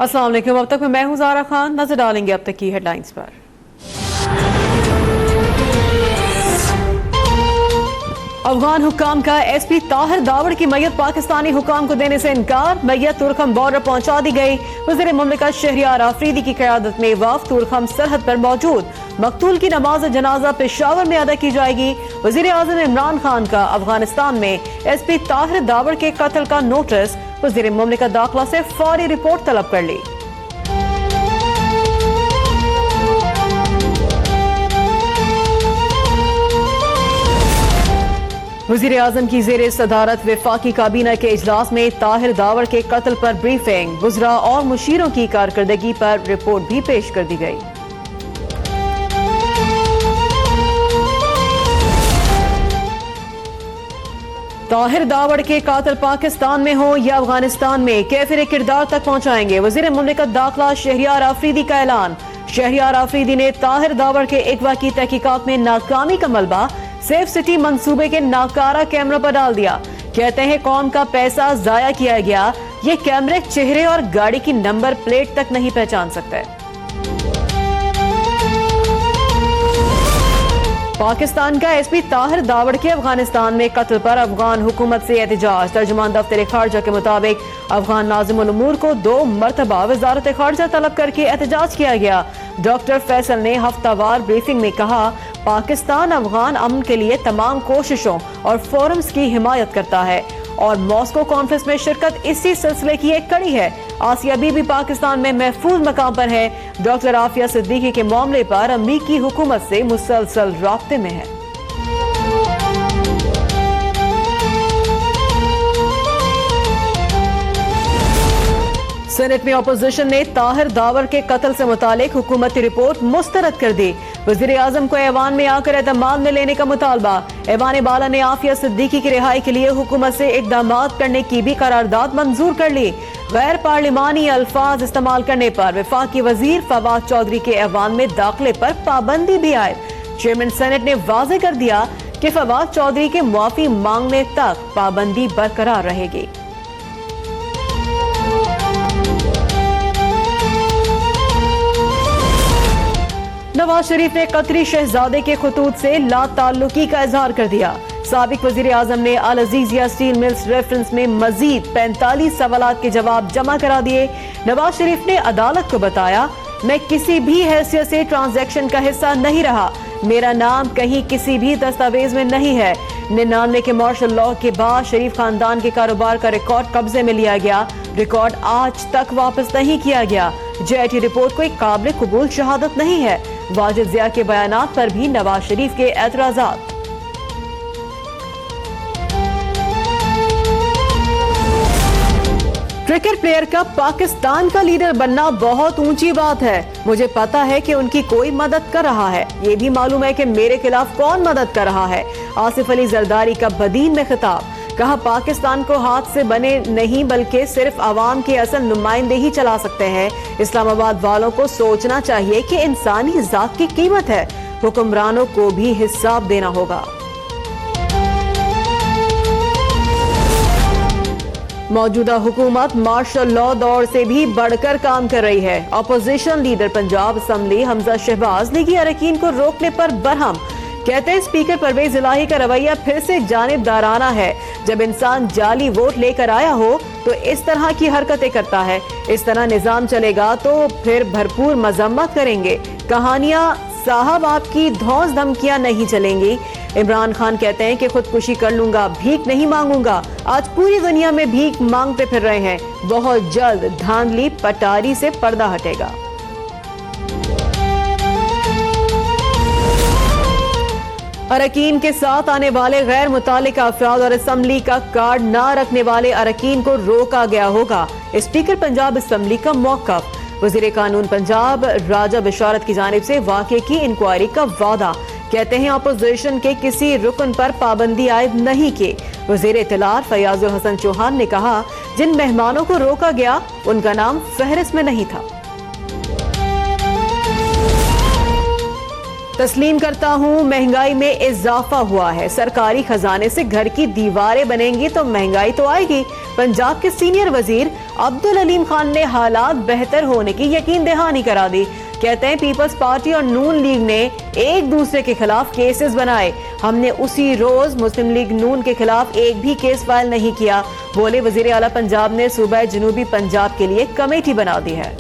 अस्सलाम वालेकुम। अब तक मैं हूं ज़ारा खान। नजर डालेंगे अब तक की हेडलाइंस पर। अफगान हुक्काम का एसपी ताहिर दावड़ की मैयत पाकिस्तानी हुक्काम को देने से इनकार। मैयत तुरखम बॉर्डर पहुंचा दी गई। वज़ीर मुमलिकत शहरियार आफरीदी की क़यादत में वफ़द तुरखम सरहद पर मौजूद। मकतूल की नमाज जनाजा पेशावर में अदा की जाएगी। वज़ीर आज़म इमरान खान का अफगानिस्तान में एसपी ताहिर दावड़ के कत्ल का नोटिस। वज़ीर मुमलिकत दाखिला से फौरी रिपोर्ट तलब कर ली। वज़ीर आज़म की ज़ेरे सदारत वफाकी काबीना के इजलास में ताहिर दावड़ के कत्ल पर ब्रीफिंग। वुज़रा और मुशीरों की कारकर्दगी पर रिपोर्ट भी पेश कर दी गई। ताहिर दावड़ के कातिल पाकिस्तान में हो या अफगानिस्तान में कैफिर किरदार तक पहुंचाएंगे। वज़ीर मुमलिकत दाखिला शहरियार आफरीदी का ऐलान। शहरियार आफरीदी ने ताहिर दावड़ के अगवा की तहकीकात में नाकामी का मलबा सेफ सिटी मंसूबे के नाकारा कैमरा पर डाल दिया। कहते हैं कौम का पैसा जाया किया गया। ये कैमरे चेहरे और गाड़ी की नंबर प्लेट तक नहीं पहचान सकते। पाकिस्तान का एसपी ताहिर दावड़ के अफगानिस्तान में कत्ल पर अफगान हुकूमत से एहतजाज। तर्जुमान दफ्तर खारजा के मुताबिक अफगान नाज़िमुल उमूर को 2 मरतबा वजारत खारजा तलब करके एहतजाज किया गया। डॉक्टर फैसल ने हफ्तावार ब्रीफिंग में कहा, पाकिस्तान अफगान अमन के लिए तमाम कोशिशों और फोरम्स की हिमायत करता है और मॉस्को कॉन्फ्रेंस में शिरकत इसी सिलसिले की एक कड़ी है। आसिया बीबी पाकिस्तान में महफूज मकाम पर है। डॉक्टर आफिया सिद्दीकी के मामले पर अमरीकी हुकूमत से मुसलसल राब्ते में है। सेनेट में अपोजिशन ने ताहिर दावड़ के कत्ल से मुतालिक हुकूमती रिपोर्ट मुस्तरद कर दी। वज़ीर आज़म को ऐवान में आकर एतमाद में लेने का मुतालबा। ऐवान बाला ने आफिया सिद्दीकी की रिहाई के लिए हुकूमत से इक़दामात करने की भी करारदाद मंजूर कर ली। गैर पार्लिमानी अल्फाज इस्तेमाल करने पर वफाकी वजीर फवाद चौधरी के ऐवान में दाखिले पर पाबंदी भी आए। चेयरमैन सेनेट ने वाज़ेह कर दिया कि फवाद चौधरी के मुआफी मांगने तक पाबंदी बरकरार रहेगी। नवाज शरीफ ने कतरी शहजादे के खतूत से लाताल्लुकी का इजहार कर दिया। साबिक वजीर आजम ने अल अजीजिया स्टील मिल्स रेफरेंस में मजीद 45 सवालात के जवाब जमा करा दिए। नवाज शरीफ ने अदालत को बताया, मैं किसी भी हैसियत से ट्रांजैक्शन का हिस्सा नहीं रहा। मेरा नाम कहीं किसी भी दस्तावेज में नहीं है। 99 के मार्शल लॉ के बाद शरीफ खानदान के कारोबार का रिकॉर्ड कब्जे में लिया गया। रिकॉर्ड आज तक वापस नहीं किया गया। JIT रिपोर्ट कोई काबिल कबूल शहादत नहीं है। वाजिद जिया के बयानात पर भी नवाज शरीफ के एतराजात। क्रिकेट प्लेयर का पाकिस्तान का लीडर बनना बहुत ऊंची बात है। मुझे पता है कि उनकी कोई मदद कर रहा है। ये भी मालूम है कि मेरे खिलाफ कौन मदद कर रहा है। आसिफ अली जरदारी का बदीन में खिताब। कहा, पाकिस्तान को हाथ से बने नहीं बल्कि सिर्फ अवाम के असल नुमाइंदे ही चला सकते हैं। इस्लामाबाद वालों को सोचना चाहिए कि इंसानी जात की कीमत है। हुक्मरानों को भी हिसाब देना होगा। मौजूदा हुकूमत मार्शल लॉ दौर से भी बढ़कर काम कर रही है। Opposition leader Punjab assembly Hamza Shahbaz लीगी अरकान को रोकने पर बरहम। कहते हैं स्पीकर परवेज इलाही का रवैया फिर से जानिबदाराना है। जब इंसान जाली वोट लेकर आया हो तो इस तरह की हरकतें करता है। इस तरह निजाम चलेगा तो फिर भरपूर मजम्मत करेंगे। कहानियां साहब आपकी धौंस धमकियां नहीं चलेंगी। इमरान खान कहते हैं कि खुदकुशी कर लूंगा, भीख नहीं मांगूंगा। आज पूरी दुनिया में भीख मांगते फिर रहे हैं। बहुत जल्द धांधली पटारी से पर्दा हटेगा। अरकान के साथ आने वाले गैर मुतालिका अफराद और असम्बली का कार्ड ना रखने वाले अरकान को रोका गया होगा। स्पीकर पंजाब असम्बली का मौक़िफ़। वज़ीर कानून पंजाब राजा बिशारत की जानिब से वाक़े की इंक्वायरी का वादा। कहते हैं अपोजिशन के किसी रुकन पर पाबंदी आयद नहीं की। वज़ीर इत्तलात फयाजुल हसन चौहान ने कहा, जिन मेहमानों को रोका गया उनका नाम फहरिस्त में नहीं था। तस्लीम करता हूँ महंगाई में इजाफा हुआ है। सरकारी खजाने से घर की दीवारें बनेंगी तो महंगाई तो आएगी। पंजाब के सीनियर वजीर अब्दुल अलीम खान ने हालात बेहतर होने की यकीन दहानी करा दी। कहते हैं पीपल्स पार्टी और नून लीग ने एक दूसरे के खिलाफ केसेस बनाए, हमने उसी रोज मुस्लिम लीग नून के खिलाफ एक भी केस फाइल नहीं किया। बोले वजीर आला पंजाब ने सूबा जनूबी पंजाब के लिए कमेटी बना दी है।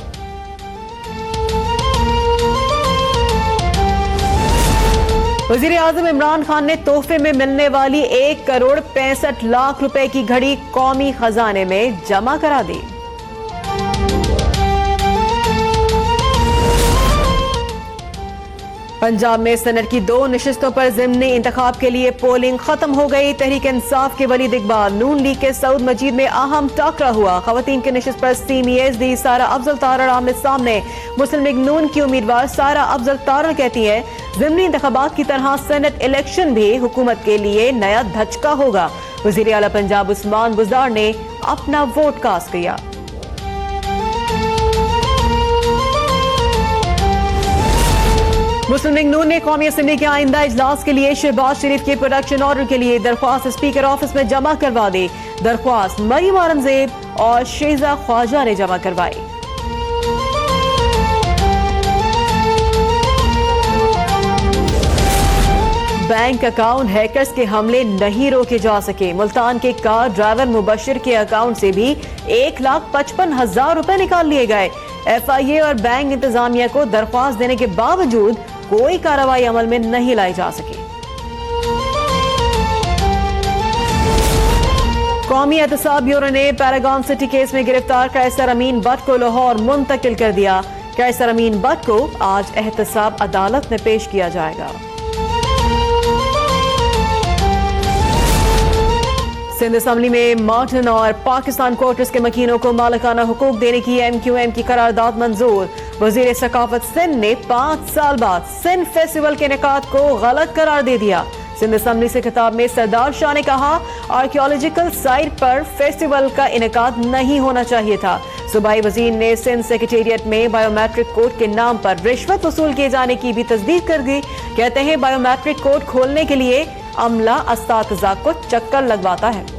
वजीर आजम इमरान खान ने तोहफे में मिलने वाली 1 करोड़ 65 लाख रुपए की घड़ी कौमी खजाने में जमा करा दी। पंजाब में सेनेट की 2 नशिस्तों पर ज़िमनी इंतखाब के लिए पोलिंग खत्म हो गई। तहरीक इंसाफ के वलीद इकबाल नून लीग के सऊद मजीद में अहम टकरा हुआ। खवातीन की नशिस्त पर सीएमएसडी सारा अफजल तारड़ आमने सामने। मुस्लिम लीग नून की उम्मीदवार सारा अफजल तारड़ कहती है ज़िमनी इंतखाबात की तरह सेनेट इलेक्शन भी हुकूमत के लिए नया धचका होगा। वज़ीर आला पंजाब उस्मान बुज़दार ने अपना वोट कास्ट किया। मुस्लिम लीग नून ने कौमी असेंबली के आइंदा इजलास के लिए शहबाज शरीफ के प्रोडक्शन ऑर्डर के लिए दरख्वास्त स्पीकर ऑफिस में जमा करवा दी। दरख्वास्त मरियम औरंगजेब और शेजा ख्वाजा ने जमा करवाई। बैंक अकाउंट हैकर्स के हमले नहीं रोके जा सके। मुल्तान के कार ड्राइवर मुबशिर के अकाउंट से भी 1,55,000 रुपए निकाल लिए गए। FIA और बैंक इंतजामिया को दरख्वास्त देने के बावजूद कोई कार्रवाई अमल में नहीं लाई जा सकी। कौमी एहतसाब ब्यूरो ने पैरागॉन सिटी केस में गिरफ्तार कैसर अमीन बट को लाहौर मुंतकिल कर दिया। कैसर अमीन बट को आज एहतसाब अदालत में पेश किया जाएगा। सिंध असम्बली में मॉर्टन और पाकिस्तान क्वार्टर्स के मकीनों को मालिकाना हुकूक देने की MQM की करारदाद मंजूर। वजीर सकाफत सिंध ने 5 साल बाद सिंध फेस्टिवल के इनेकाद को गलत करार दे दिया। सिंध असम्बली से खिताब में सरदार शाह ने कहा आर्कियोलॉजिकल साइट पर फेस्टिवल का इनेकाद नहीं होना चाहिए था। सूबाई वजीर ने सिंध सेक्रेटेरिएट में बायोमेट्रिक कोड के नाम पर रिश्वत वसूल किए जाने की भी तस्दीक कर दी। कहते हैं बायोमेट्रिक कोड खोलने के लिए अमला अस्तातज़ा को चक्कर लगवाता है।